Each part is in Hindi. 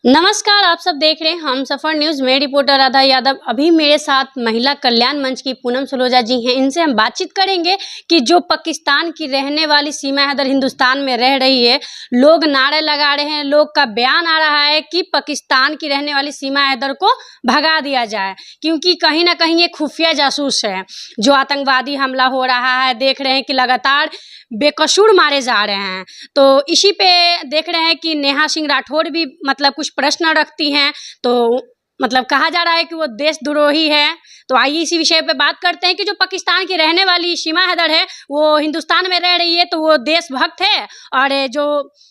नमस्कार, आप सब देख रहे हैं हम सफर न्यूज में रिपोर्टर राधा यादव। अभी मेरे साथ महिला कल्याण मंच की पूनम सलोजा जी हैं। इनसे हम बातचीत करेंगे कि जो पाकिस्तान की रहने वाली सीमा हैदर हिंदुस्तान में रह रही है, लोग नारे लगा रहे हैं, लोग का बयान आ रहा है कि पाकिस्तान की रहने वाली सीमा हैदर को भगा दिया जाए, क्योंकि कहीं ना कहीं ये खुफिया जासूस है। जो आतंकवादी हमला हो रहा है, देख रहे हैं कि लगातार बेकसूर मारे जा रहे हैं। तो इसी पे देख रहे हैं कि नेहा सिंह राठौर भी मतलब कुछ प्रश्न रखती हैं। तो मतलब कहा जा रहा है कि वो देशद्रोही है। तो आइए इसी विषय पे बात करते हैं कि जो पाकिस्तान की रहने वाली सीमा हैदर है, वो हिंदुस्तान में रह रही है, तो वो देशभक्त है, और जो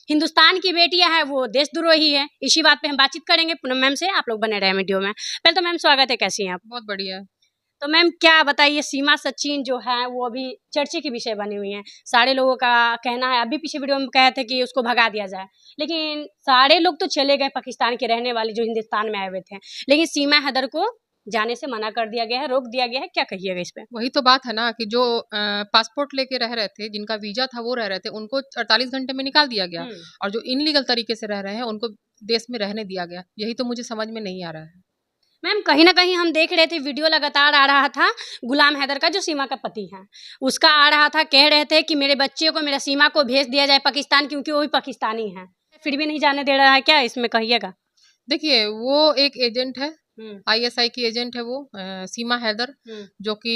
हिंदुस्तान की बेटियां हैं वो देशद्रोही है। इसी बात पे हम बातचीत करेंगे पूनम मैम से। आप लोग बने रहे वीडियो में। पहले तो मैम स्वागत है, कैसी हैं आप? बहुत बढ़िया। तो मैम क्या बताइए, सीमा सचिन जो है वो अभी चर्चे की विषय बनी हुई हैं। सारे लोगों का कहना है, अभी पीछे वीडियो में कहे थे कि उसको भगा दिया जाए, लेकिन सारे लोग तो चले गए पाकिस्तान के रहने वाले जो हिंदुस्तान में आए हुए थे, लेकिन सीमा हैदर को जाने से मना कर दिया गया है, रोक दिया गया है। क्या कहिएगा इस पे? वही तो बात है ना कि जो पासपोर्ट लेके रह रहे थे, जिनका वीजा था वो रह रहे थे, उनको 48 घंटे में निकाल दिया गया, और जो इनलीगल तरीके से रह रहे हैं उनको देश में रहने दिया गया। यही तो मुझे समझ में नहीं आ रहा है। मैम कहीं ना कहीं हम देख रहे थे, वीडियो लगातार आ रहा था, गुलाम हैदर का जो सीमा का पति है उसका आ रहा था, कह रहे थे कि मेरे बच्चे को, मेरा सीमा को भेज दिया जाए पाकिस्तान, क्योंकि वो भी पाकिस्तानी है। फिर भी नहीं जाने दे रहा है, क्या इसमें कहिएगा? देखिए, वो एक एजेंट है, आईएसआई की एजेंट है वो, सीमा हैदर, जो कि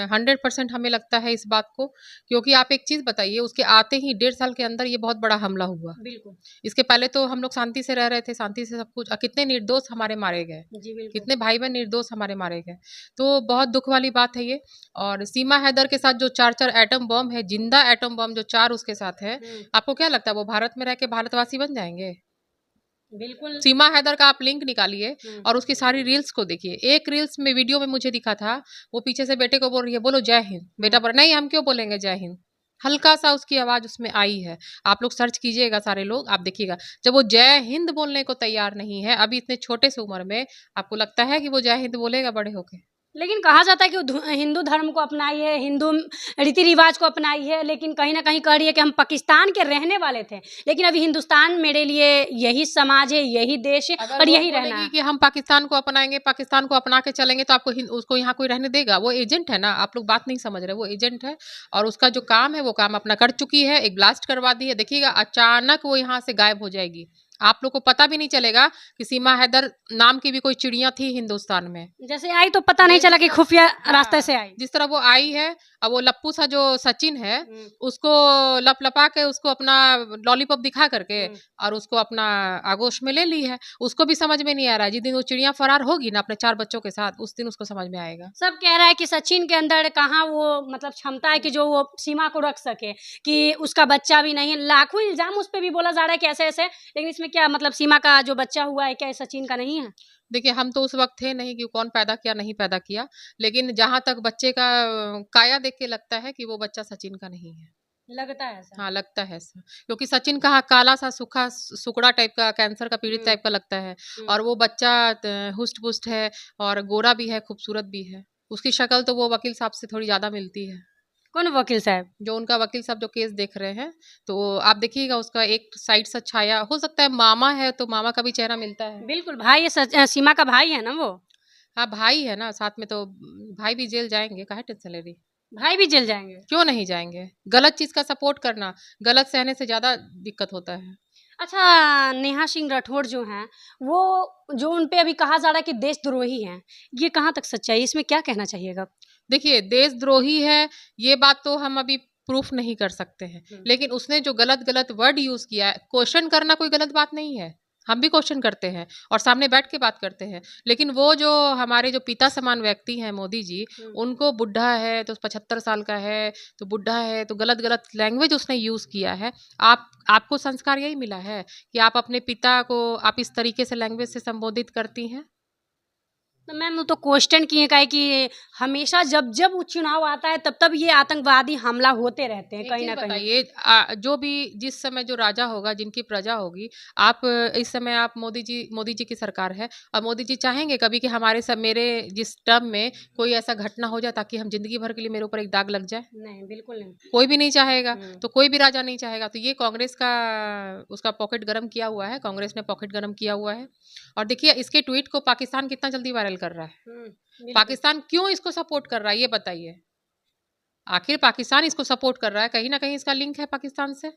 100% हमें लगता है इस बात को। क्योंकि आप एक चीज बताइए, उसके आते ही 1.5 साल के अंदर ये बहुत बड़ा हमला हुआ। बिल्कुल। इसके पहले तो हम लोग शांति से रह रहे थे, शांति से सब कुछ, कितने निर्दोष हमारे मारे गए, जी बिल्कुल। कितने भाई बहन निर्दोष हमारे मारे गए। तो बहुत दुख वाली बात है ये। और सीमा हैदर के साथ जो 4 एटम बम है, जिंदा एटम बम जो 4 उसके साथ है, आपको क्या लगता है वो भारत में रह के भारतवासी बन जाएंगे? बिल्कुल। सीमा हैदर का आप लिंक निकालिए और उसकी सारी रील्स को देखिए। एक रील्स में, वीडियो में मुझे दिखा था, वो पीछे से बेटे को बोल रही है, बोलो जय हिंद। बेटा बोल, नहीं हम क्यों बोलेंगे जय हिंद। हल्का सा उसकी आवाज उसमें आई है। आप लोग सर्च कीजिएगा, सारे लोग, आप देखिएगा। जब वो जय हिंद बोलने को तैयार नहीं है अभी इतने छोटे से उम्र में, आपको लगता है कि वो जय हिंद बोलेगा बड़े होके? लेकिन कहा जाता है कि वो हिंदू धर्म को अपनाई है, हिंदू रीति रिवाज को अपनाई है, लेकिन कहीं ना कहीं कह रही है कि हम पाकिस्तान के रहने वाले थे, लेकिन अभी हिंदुस्तान मेरे लिए यही समाज है, यही देश है, और यही रहना है। कि हम पाकिस्तान को अपनाएंगे, पाकिस्तान को अपना के चलेंगे, तो आपको उसको यहाँ कोई रहने देगा? वो एजेंट है ना, आप लोग बात नहीं समझ रहे। वो एजेंट है, और उसका जो काम है वो काम अपना कर चुकी है। एक ब्लास्ट करवा दी है, देखिएगा अचानक वो यहाँ से गायब हो जाएगी। आप लोग को पता भी नहीं चलेगा कि सीमा हैदर नाम की भी कोई चिड़िया थी हिंदुस्तान में। जैसे आई तो पता नहीं चला कि खुफिया रास्ते से आई। जिस तरह वो आई है, अब वो लप्पू सा जो सचिन है, उसको लपलपा के, उसको अपना लॉलीपॉप दिखा करके और उसको अपना आगोश में ले ली है। उसको भी समझ में नहीं आ रहा है। जिस दिन वो चिड़िया फरार होगी ना अपने 4 बच्चों के साथ, उस दिन उसको समझ में आएगा। सब कह रहा है कि सचिन के अंदर कहाँ वो मतलब क्षमता है कि जो वो सीमा को रख सके, कि उसका बच्चा भी नहीं। लाखों इल्जाम उस पर भी बोला जा रहा है कि ऐसे ऐसे, लेकिन इसमें क्या मतलब सीमा का जो बच्चा हुआ है, क्या ये सचिन का नहीं है? देखिए, हम तो उस वक्त थे नहीं कि कौन पैदा किया नहीं पैदा किया, लेकिन जहां तक बच्चे का काया देख के लगता है कि वो बच्चा सचिन का नहीं है। लगता है ऐसा? हाँ, लगता है ऐसा। क्योंकि सचिन का काला सा सूखा सुकड़ा टाइप का, कैंसर का पीड़ित टाइप का लगता है। और वो बच्चा हुस्ट पुस्ट है, और गोरा भी है, खूबसूरत भी है। उसकी शक्ल तो वो वकील साहब से थोड़ी ज्यादा मिलती है। कौन वकील साहब? जो उनका वकील साहब जो केस देख रहे हैं, तो आप देखिएगा उसका एक साइड से छाया, हो सकता है मामा है तो मामा का भी चेहरा मिलता है। बिल्कुल भाई, ये सीमा का भाई है ना वो। हाँ, भाई है ना साथ में, तो भाई भी जेल जाएंगे, काहे टेंशन ले रही? भाई भी जेल जाएंगे? क्यों नहीं जाएंगे? गलत चीज का सपोर्ट करना, गलत सहने से ज्यादा दिक्कत होता है। अच्छा, नेहा सिंह राठौर जो हैं, वो जो उन पे अभी कहा जा रहा है कि देशद्रोही हैं, ये कहाँ तक सच्चाई है? इसमें क्या कहना चाहिएगा? देखिए, देशद्रोही है, ये बात तो हम अभी प्रूफ नहीं कर सकते हैं, लेकिन उसने जो गलत गलत वर्ड यूज किया है, क्वेश्चन करना कोई गलत बात नहीं है। हम भी क्वेश्चन करते हैं और सामने बैठ के बात करते हैं, लेकिन वो जो हमारे जो पिता समान व्यक्ति हैं मोदी जी, उनको बुढ़ा है तो 75 साल का है, तो बुढ़ा है तो गलत गलत लैंग्वेज उसने यूज किया है। आपको संस्कार यही मिला है कि आप अपने पिता को आप इस तरीके से लैंग्वेज से संबोधित करती हैं? तो मैम वो तो क्वेश्चन किए का है कि हमेशा जब जब वो चुनाव आता है तब तब ये आतंकवादी हमला होते रहते हैं एक कहीं चीज ना कहीं। बताइए, जो भी जिस समय जो राजा होगा, जिनकी प्रजा होगी, आप इस समय आप मोदी जी की सरकार है, और मोदी जी चाहेंगे कभी कि हमारे सब मेरे जिस टर्म में कोई ऐसा घटना हो जाए ताकि हम जिंदगी भर के लिए मेरे ऊपर एक दाग लग जाए? नहीं, बिल्कुल नहीं। कोई भी नहीं चाहेगा। हम्म। तो कोई भी राजा नहीं चाहेगा। तो ये कांग्रेस का उसका पॉकेट गरम किया हुआ है, कांग्रेस ने पॉकेट गरम किया हुआ है। और देखिए इसके ट्वीट को पाकिस्तान कितना जल्दी वायरल कर रहा है। बिल्कुल। पाकिस्तान क्यों इसको सपोर्ट कर रहा है, ये बताइए। आखिर पाकिस्तान इसको सपोर्ट कर रहा है, कहीं ना कहीं इसका लिंक है पाकिस्तान से,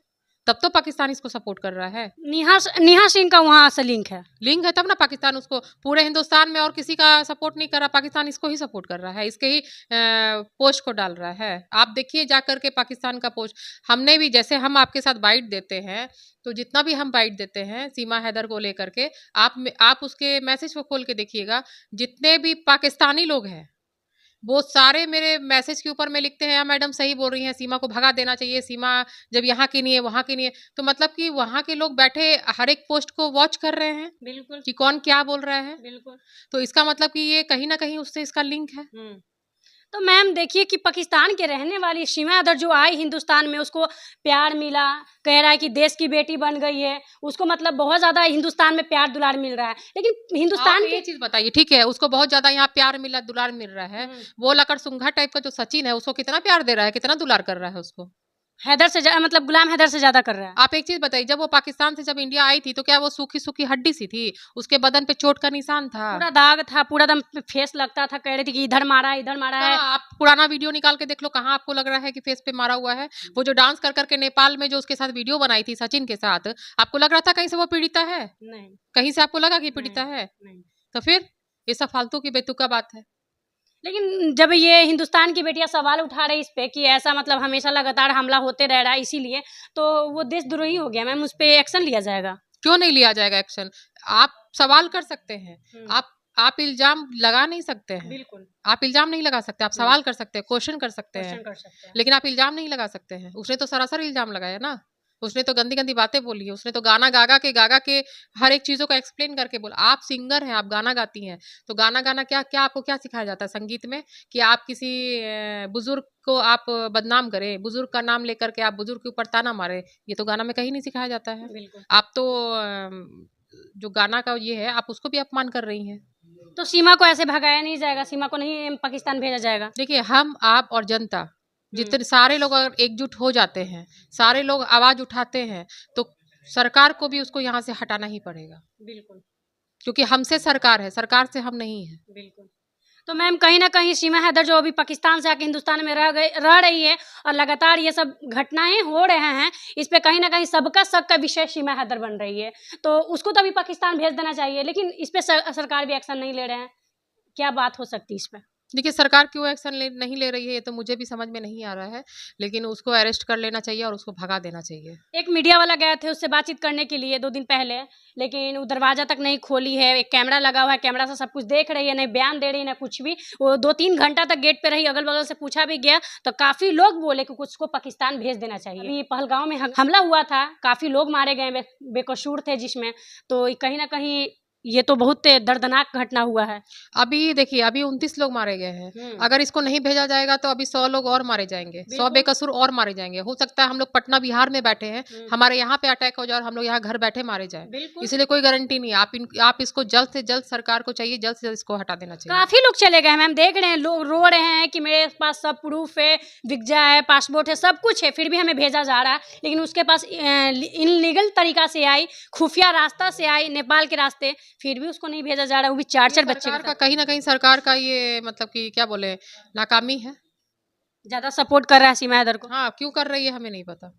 तब तो पाकिस्तान इसको सपोर्ट कर रहा है। नेहा सिंह का वहाँ से लिंक है। लिंक है तब ना पाकिस्तान उसको, पूरे हिंदुस्तान में और किसी का सपोर्ट नहीं कर रहा, पाकिस्तान इसको ही सपोर्ट कर रहा है, इसके ही पोस्ट को डाल रहा है। आप देखिए जा करके पाकिस्तान का पोस्ट। हमने भी, जैसे हम आपके साथ बाइट देते हैं, तो जितना भी हम बाइट देते हैं सीमा हैदर को लेकर के, आप उसके मैसेज को खोल के देखिएगा, जितने भी पाकिस्तानी लोग हैं वो सारे मेरे मैसेज के ऊपर में लिखते हैं, मैडम सही बोल रही हैं, सीमा को भगा देना चाहिए, सीमा जब यहाँ की नहीं है वहाँ की नहीं है। तो मतलब कि वहाँ के लोग बैठे हर एक पोस्ट को वॉच कर रहे हैं, बिल्कुल कि कौन क्या बोल रहा है। बिल्कुल। तो इसका मतलब कि ये कहीं ना कहीं उससे इसका लिंक है। तो मैम देखिए कि पाकिस्तान के रहने वाली सीमा हैदर जो आई हिंदुस्तान में, उसको प्यार मिला, कह रहा है कि देश की बेटी बन गई है, उसको मतलब बहुत ज्यादा हिंदुस्तान में प्यार दुलार मिल रहा है। लेकिन हिंदुस्तान आप ये चीज बताइए, ठीक है उसको बहुत ज्यादा यहाँ प्यार मिला, दुलार मिल रहा है, वो लकड़ सुंघा टाइप का जो सचिन है उसको कितना प्यार दे रहा है, कितना दुलार कर रहा है उसको, हैदर से मतलब गुलाम हैदर से ज्यादा कर रहा है। आप एक चीज बताइए, जब वो पाकिस्तान से जब इंडिया आई थी तो क्या वो सूखी सूखी हड्डी सी थी? उसके बदन पे चोट का निशान था। पूरा दाग था, पूरा दम फेस लगता था, कह रही थी कि इधर मारा है, इधर मारा है। आप पुराना वीडियो निकाल के देख लो, कहाँ आपको लग रहा है कि फेस पे मारा हुआ है? वो जो डांस कर करके नेपाल में जो उसके साथ वीडियो बनाई थी सचिन के साथ, आपको लग रहा था कहीं से वो पीड़िता है? नहीं कहीं से आपको लगा कि पीड़िता है? नहीं। तो फिर ये सब फालतू की बेतुका बात है। लेकिन जब ये हिंदुस्तान की बेटियां सवाल उठा रही इस पे कि ऐसा मतलब हमेशा लगातार हमला होते रह रहा है इसीलिए, तो वो देशद्रोही हो गया मैम, उस पे एक्शन लिया जाएगा। क्यों नहीं लिया जाएगा एक्शन? आप सवाल कर सकते हैं, आप इल्जाम लगा नहीं सकते हैं। बिल्कुल। आप इल्जाम नहीं लगा सकते, आप सवाल कर सकते हैं, क्वेश्चन कर सकते हैं, कर सकते हैं। लेकिन आप इल्जाम नहीं लगा सकते हैं। उसने तो सरासर इल्जाम लगाया ना, उसने तो गंदी गंदी बातें बोली है, उसने तो गाना गा के हर एक चीजों को एक्सप्लेन करके बोला। आप सिंगर हैं, आप गाना गाती हैं, तो गाना क्या क्या आपको क्या सिखाया जाता है संगीत में? कि आप किसी बुजुर्ग को आप बदनाम करें, बुजुर्ग का नाम लेकर के आप बुजुर्ग के ऊपर ताना मारे, ये तो गाना में कहीं नहीं सिखाया जाता है। बिल्कुल। आप तो जो गाना का ये है, आप उसको भी अपमान कर रही हैं। तो सीमा को ऐसे भगाया नहीं जाएगा, सीमा को नहीं पाकिस्तान भेजा जाएगा। देखिए हम, आप और जनता, जितने सारे लोग अगर एकजुट हो जाते हैं, सारे लोग आवाज उठाते हैं, तो सरकार को भी उसको यहाँ से हटाना ही पड़ेगा। बिल्कुल। क्योंकि हमसे सरकार है, सरकार से हम नहीं है। बिल्कुल। तो मैम कहीं ना कहीं सीमा हैदर जो अभी पाकिस्तान से आके हिंदुस्तान में रह रही है और लगातार ये सब घटनाएं हो रहे हैं, इस पे कहीं ना कहीं सबका शक का विषय सीमा हैदर बन रही है। तो उसको तो अभी पाकिस्तान भेज देना चाहिए, लेकिन इस पे सरकार भी एक्शन नहीं ले रहे हैं। क्या बात हो सकती है इस पे? देखिए सरकार क्यों एक्शन नहीं ले रही है ये तो मुझे भी समझ में नहीं आ रहा है, लेकिन उसको अरेस्ट कर लेना चाहिए और उसको भगा देना चाहिए। एक मीडिया वाला गए थे उससे बातचीत करने के लिए 2 दिन पहले, लेकिन वो दरवाजा तक नहीं खोली है। एक कैमरा लगा हुआ है, कैमरा से सब कुछ देख रही है, नहीं बयान दे रही है ना कुछ भी। वो 2-3 घंटा तक गेट पे रही, अगल बगल से पूछा भी गया तो काफी लोग बोले कि कुछ को पाकिस्तान भेज देना चाहिए। अभी पहलगांव में हमला हुआ था, काफी लोग मारे गए, बेकसूर थे जिसमें, तो कहीं ना कहीं ये तो बहुत दर्दनाक घटना हुआ है। अभी देखिए अभी 29 लोग मारे गए हैं, अगर इसको नहीं भेजा जाएगा तो अभी 100 लोग और मारे जाएंगे, 100 बेकसूर और मारे जाएंगे। हो सकता है हम लोग पटना बिहार में बैठे हैं, हमारे यहाँ पे अटैक हो जाए और हम लोग यहाँ घर बैठे मारे जाए, इसलिए कोई गारंटी नहीं है। आप इसको जल्द से जल्द, सरकार को चाहिए जल्द से जल्द इसको हटा देना चाहिए। काफी लोग चले गए मैम, देख रहे हैं लोग रो रहे हैं कि मेरे पास सब प्रूफ है, वीजा है, पासपोर्ट है, सब कुछ है, फिर भी हमें भेजा जा रहा है। लेकिन उसके पास इनलीगल तरीका से आई, खुफिया रास्ता से आई, नेपाल के रास्ते, फिर भी उसको नहीं भेजा जा रहा है, वो भी 4 बच्चे का कहीं ना कहीं सरकार का ये मतलब कि क्या बोले, नाकामी है। ज्यादा सपोर्ट कर रहा है सीमा हैदर को। हाँ क्यों कर रही है हमें नहीं पता।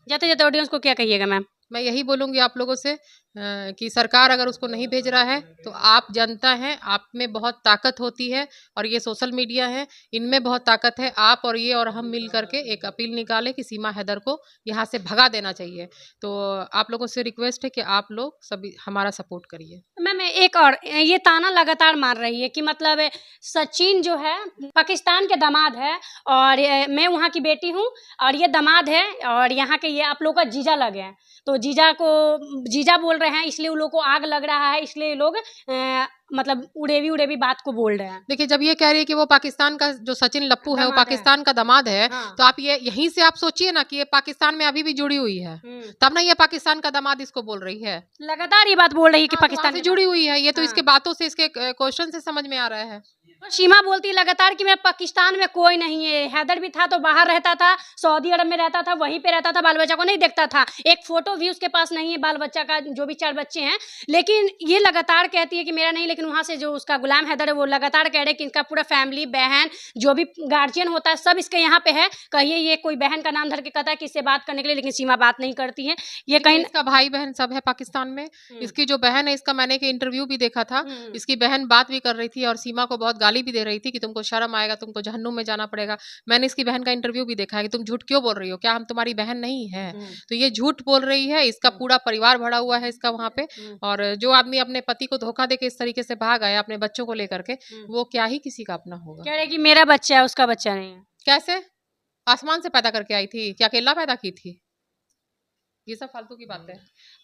जाते जाते ऑडियंस को क्या कहिएगा मैम? मैं यही बोलूंगी आप लोगों से कि सरकार अगर उसको नहीं भेज रहा है तो आप जनता हैं, आप में बहुत ताकत होती है और ये सोशल मीडिया है, इनमें बहुत ताकत है। आप और ये और हम मिल करके एक अपील निकालें कि सीमा हैदर को यहाँ से भगा देना चाहिए। तो आप लोगों से रिक्वेस्ट है कि आप लोग सभी हमारा सपोर्ट करिए। मैम एक और ये ताना लगातार मार रही है कि मतलब सचिन जो है पाकिस्तान के दामाद है और मैं वहाँ की बेटी हूँ और ये दामाद है और यहाँ के ये आप लोग का जीजा लगे हैं, तो जीजा बोल रहे हैं इसलिए उन लोग को आग लग रहा है, इसलिए लोग मतलब उड़ेवी बात को बोल रहे हैं। देखिए, जब ये कह रही है कि वो पाकिस्तान का जो सचिन लप्पू है वो दामाद है। पाकिस्तान का दामाद है, हाँ। तो आप ये यहीं से आप सोचिए ना कि ये पाकिस्तान में अभी भी जुड़ी हुई है, तब ना ये पाकिस्तान का दामाद इसको बोल रही है। लगातार ये बात बोल रही है कि हाँ, तो पाकिस्तान वहाँ से के जुड़ी हुई है, ये तो हाँ। इसके बातों से, इसके क्वेश्चन से समझ में आ रहा है। तो सीमा बोलती है लगातार कि मेरा पाकिस्तान में कोई नहीं है। हैदर भी था तो बाहर रहता था, सऊदी अरब में रहता था, वहीं पे रहता था, बाल बच्चा को नहीं देखता था। एक फोटो भी उसके पास नहीं है बाल बच्चा का, जो भी 4 बच्चे हैं। लेकिन ये लगातार कहती है कि मेरा नहीं, लेकिन वहाँ से जो उसका गुलाम हैदर है वो लगातार कह रहे कि इनका पूरा फैमिली, बहन, जो भी गार्जियन होता है सब इसके यहाँ पे है। कहिए ये कोई बहन का नाम धर के कहता है कि इससे बात करने के लिए, लेकिन सीमा बात नहीं करती है। ये कहीं इसका भाई बहन सब है पाकिस्तान में। इसकी जो बहन है, इसका मैंने एक इंटरव्यू भी देखा था, इसकी बहन बात भी कर रही थी और सीमा को बहुत गाली भी दे रही थी कि तुमको शर्म आएगा, तुमको जहन्नुम में जाना पड़ेगा। मैंने इसकी बहन का इंटरव्यू भी देखा है कि तुम झूठ क्यों बोल रही हो, क्या हम तुम्हारी बहन नहीं है? तो ये झूठ बोल रही है, इसका पूरा परिवार भरा हुआ है इसका वहाँ पे। और जो आदमी अपने पति को धोखा देके इस तरीके से भाग आया अपने बच्चों को लेकर के, वो क्या ही किसी का अपना होगा। कह रहे कि मेरा बच्चा है, उसका बच्चा नहीं है। कैसे? आसमान से पैदा करके आई थी क्या, अकेला पैदा की थी? ये सब फालतू की बातें।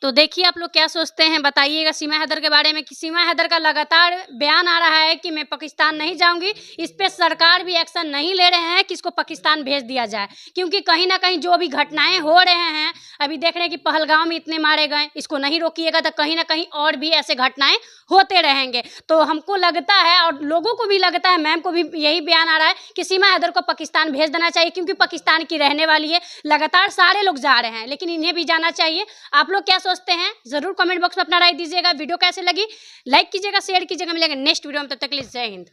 तो देखिए आप लोग क्या सोचते हैं, बताइएगा सीमा हैदर के बारे में। कि सीमा हैदर का लगातार बयान आ रहा है कि मैं पाकिस्तान नहीं जाऊंगी। इस पे सरकार भी एक्शन नहीं ले रहे हैं कि इसको पाकिस्तान भेज दिया जाए, क्योंकि कहीं ना कहीं जो भी घटनाएं हो रहे हैं, अभी देख रहे हैं कि पहलगांव में इतने मारे गए, इसको नहीं रोकिएगा तो कहीं ना कहीं और भी ऐसे घटनाएं होते रहेंगे। तो हमको लगता है और लोगों को भी लगता है, मैम को भी यही बयान आ रहा है कि सीमा हैदर को पाकिस्तान भेज देना चाहिए, क्योंकि पाकिस्तान की रहने वाली है। लगातार सारे लोग जा रहे हैं, लेकिन इन्हें भी जाना चाहिए। आप लोग क्या सोचते हैं जरूर कमेंट बॉक्स में अपना राय दीजिएगा। वीडियो कैसे लगी लाइक कीजिएगा, शेयर कीजिएगा। मिलेंगे नेक्स्ट वीडियो में, तब तक के लिए जय हिंद।